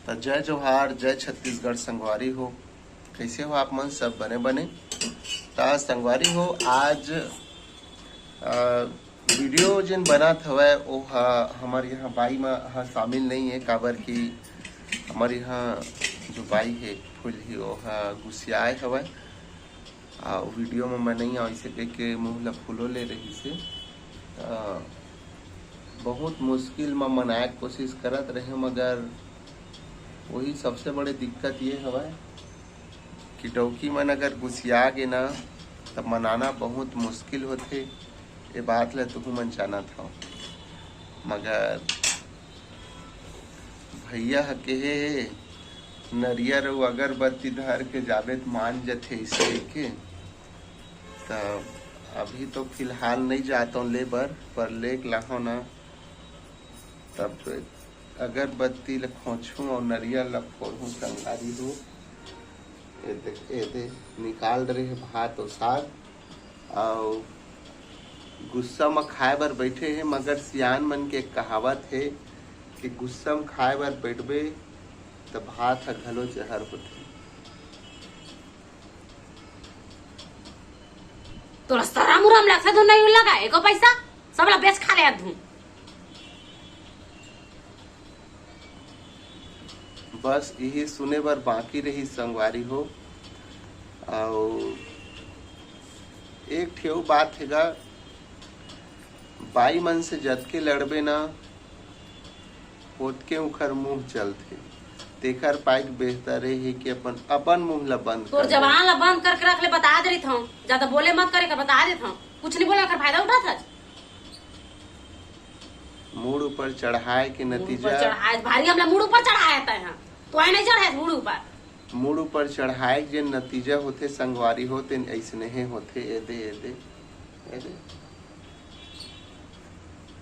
तो जय जोहार, जय छत्तीसगढ़ संगवारी हो। कैसे हो आप मन? सब बने बने। तो संगवारी हो, आज वीडियो जिन बनत हवय वो हमारे यहाँ बाई में शामिल नहीं है, काबर की हमारे यहाँ जो बाई है फुल ही वो गुस्सियाए हवय। वीडियो में मैं नहीं ऐसे कह के मुँह ला फूलो ले रही से बहुत मुश्किल में मनाए कोशिश करत रहे, मगर वही सबसे बड़े दिक्कत ये हवय कि टौकी मन अगर गुस्सिया गे ना तब मनाना बहुत मुश्किल होते। ये बात ला तुहू मन जानत हव, मगर भैया कहे नरियर अउ अगरबत्ती धर के जाबे मान जथे इसे के। तब अभी तो फिलहाल नहीं जाता हूँ ले बर, पर लेक लाहो ना तब अगरबत्ती ला खोचूं और नरियल ला फोड़ूं संगारी हो। ये निकाल रहे भात और साग और गुस्सा में खाए बर बैठे हैं, मगर सियान मन के कहावत है कि गुस्सा में खाए बर बैठबे तो भात घलो जहर होते। तो रस्ता मुराम लगता तो नहीं लगा एको पैसा सबला बेच खा ले धू। बस यही सुने बर बाकी रही संगवारी हो। और एक ठेऊ बात हैगा, बाई मन से जद के लड़बे ना होत के उखर मुंह चलते, तेखर पाइक बेहतर है कि अपन मुंह ला बंद तोर जवान ला बंद करके रख ले। बता दे रही था ज्यादा बोले मत करे का, बता दे था कुछ नहीं बोला कर फायदा उठा था। मूड ऊपर चढ़ाए के नतीजा चढ़ाए भारी हमला मूड ऊपर चढ़ाया था यहाँ तो आए नहीं चढ़ाए मूड ऊपर। मूड ऊपर चढ़ाए जे नतीजा होते संगवारी होते ऐसने ही होते। एदे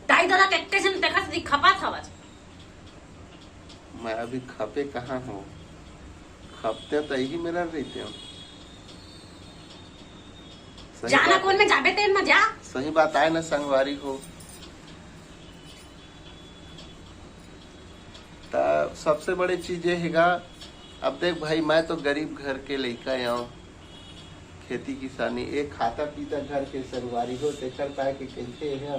दाई दादा के से देखा से खपा था बस। मैं अभी खपे कहाँ हूँ, खपते तो यही मेरा रहते हो। जाना कौन में जाबे तेन में जा। सही बात आए ना संगवारी हो। तो सबसे बड़ी चीज ये हैगा, अब देख भाई मैं तो गरीब घर के लड़का यहाँ, खेती किसानी एक खाता पीता घर के संगवारी हो। तेकर पाए के कैसे है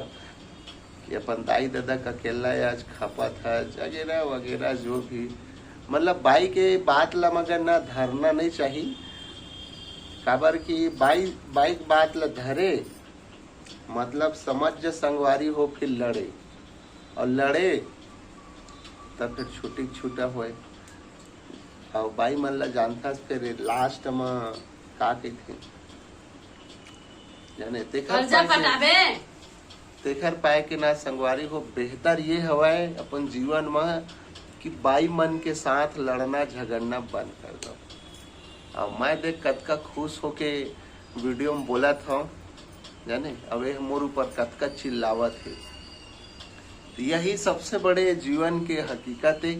कि अपन दाई दादा का केला आज खपत है वगैरह वगैरह जो भी, मतलब बाई के बात ला मगर ना धरना नहीं चाहिए। काबर की बाई बात ला धरे मतलब समझ जो संगवारी हो, फिर लड़े और लड़े तब फिर छुट्टी छूटा होए। और बाई मन ला जानता फिर लास्ट में का कहते जाने तेखर पाए के ना संगवारी हो। बेहतर ये हवाए अपन जीवन में कि बाई मन के साथ लड़ना झगड़ना बंद कर दो। और मैं देख कतका खुश होके वीडियो में बोला था जाने, अब ये मोर ऊपर कतका चिल्लावत है। तो यही सबसे बड़े जीवन के हकीकत है।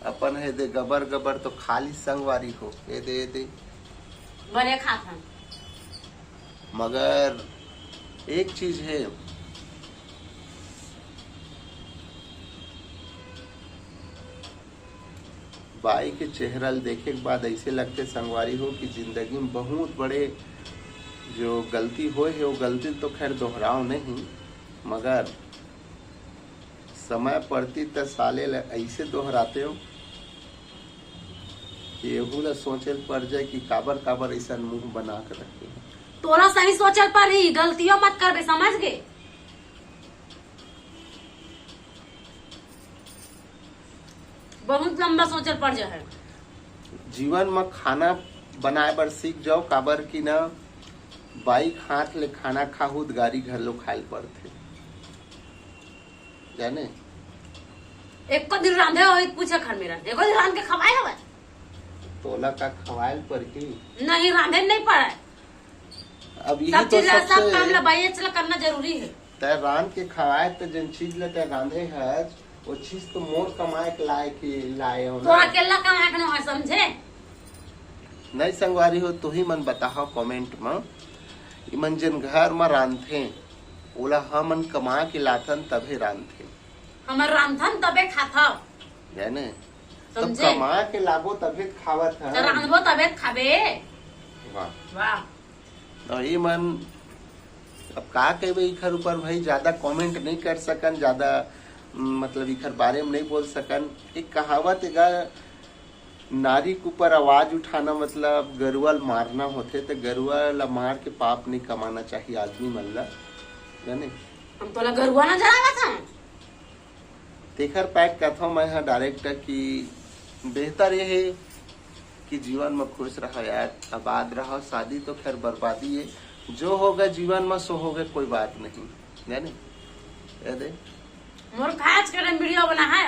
अपन है दे गबर गबर तो खाली संगवारी हो ये दे बड़े खाता। मगर एक चीज है, बाई के चेहरा देखे के बाद ऐसे लगते संगवारी हो कि जिंदगी में बहुत बड़े जो गलती होए है वो गलती तो खैर दोहराओ नहीं, मगर समय पड़ती तो साले ऐसे दोहराते हो कि एहू ला सोचे पड़ जाए कि काबर काबर ऐसा मुंह बना कर रखे। तोरा सही सोचल पर ही गलतियों मत करबे, समझ गए। बहुत लंबा सोचल पड़ जाए। जीवन में खाना बनाए बर सीख जाओ, काबर की ना बाइक हाथ ले खाना खाहुद गाड़ी घर लो खाइल पड़ते जाने। एक को दिन रांधे हो पूछे घर में रांधे एको दिन रांध के खवाए हवे तोला का खवाइल पर ही नहीं रांधे नहीं पड़े। अब यही तो सब काम ला बाई चला करना जरूरी है। तय रांध के खवाए तो जिन चीज ले तय रांधे है वो चीज तो मोर कमाए के लाए हो ना। तो अकेला कमाए के ना समझे नहीं संगवारी हो। तू ही मन बताओ कमेंट में, इमन जिन घर में रांधे ओला हमन कमा के लाथन तभे रांधे। हमर रांधन तबे खाता जाने तो समझे? कमा के लाबो तभी खावत तो है। रांधबो तबे खाबे। वाह वाह। तो ये मन अब का कहबे इखर ऊपर भाई ज्यादा कमेंट नहीं कर सकन, ज्यादा मतलब इखर बारे में नहीं बोल सकन। एक कहावत है, नारी के ऊपर आवाज उठाना मतलब गरुआ मारना होते, तो गरुआ ला मार के पाप नहीं कमाना चाहिए आदमी मन ला, जाने। हम तोला गरुआ ना जरावा था। तेखर पैक कहता हूँ मैं यहाँ डायरेक्ट कि बेहतर ये है कि जीवन में खुश रहो यार, आबाद रहो। शादी तो खैर बर्बादी है, जो होगा जीवन में सो होगा, कोई बात नहीं, जाने। अरे मोर खास करे वीडियो बना है।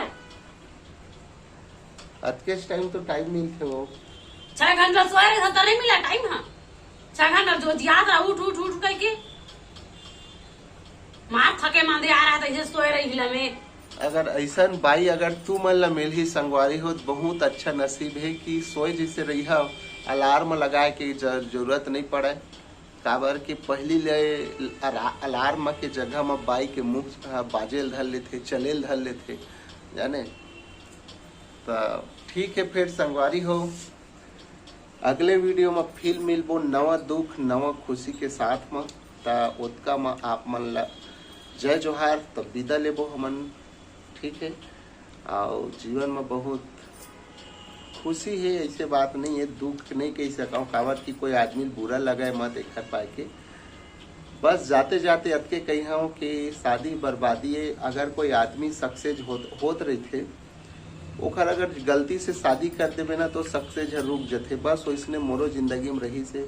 आज के टाइम तो टाइम नहीं थे वो। 6 घंटा सोए रहे तो नहीं मिला टाइम। हाँ 6 घंटा जो याद रहा उठ उठ उठ करके मार थके मांदे आ रहा था, इसे सोए रही हिला में। अगर ऐसा बाई अगर तू मन ला मिल ही संगवारी हो तो बहुत अच्छा नसीब है कि सोए जिसे रही है, अलार्म लगाए के जरूरत नहीं पड़े। काबर कि पहली ले अलार्म के जगह में बाई के मुंह बाजेल धर लेते, चलेल धर लेते, जाने। तो ठीक है फिर संगवारी हो, अगले वीडियो में फिर मिलबो नवा दुख नवा खुशी के साथ में। तो उतका में आप मन ला जय जोहार, तो विदा लेबो हमन, ठीक है। और जीवन में बहुत खुशी है, ऐसे बात नहीं है, दुख नहीं कह सकूँ। कावत की कोई आदमी बुरा लगे मत एक पाए के, बस जाते जाते अतके कही हूँ कि शादी बर्बादी है। अगर कोई आदमी सक्सेस होत रही थे, ओखर अगर गलती से शादी कर देवे ना तो सक्सेस रुक जाते। बस वैसने मोरो जिंदगी में रही से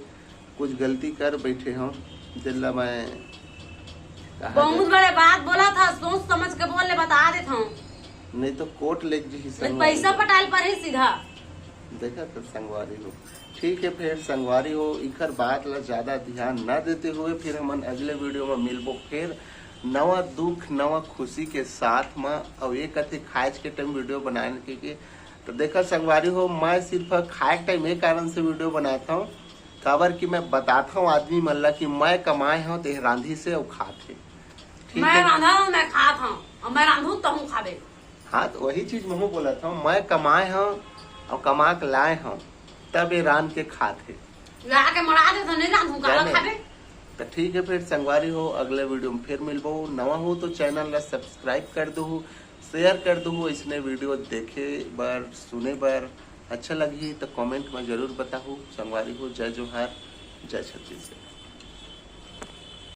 कुछ गलती कर बैठे हूँ, जिला मैं बहुत बड़े बात बोला था, सोच समझ के बोल ले, बता देता हूँ। नहीं तो कोर्ट लेक जी पैसा पटाल पर ही सीधा देखा तो संगवारी हो। ठीक है फिर संगवारी हो, इखर बात ला ज्यादा ध्यान न देते हुए फिर हम अगले वीडियो में मिलबो फिर नवा दुख नवा खुशी के साथ में। और ये कथे खाज के टाइम वीडियो बनाने के तो देखा संगवारी हो, मैं सिर्फ खाए के टाइम ये कारण से वीडियो बनाता हूँ, खबर कि मैं बताता हूँ आदमी मल्ला कि मैं कमाए हूँ तो रांधी से और खाते। मैं रांधा हूँ, मैं खात हूँ, और मैं रांधू तो हूँ खाबे। हाँ तो वही चीज मैं बोला था, मैं कमाए हूँ और कमा के लाए हूँ तब ये रान के खाते, ला के मरा दे तो नहीं रांधू का खाबे। तो ठीक है फिर संगवारी हो, अगले वीडियो में फिर मिलबो। नवा हो तो चैनल ला सब्सक्राइब कर दो, शेयर कर दो, इसने वीडियो देखे बार सुने बार अच्छा लगी तो कमेंट में जरूर बताओ। संगवारी हो, जय जोहार, जय छत्तीसगढ़।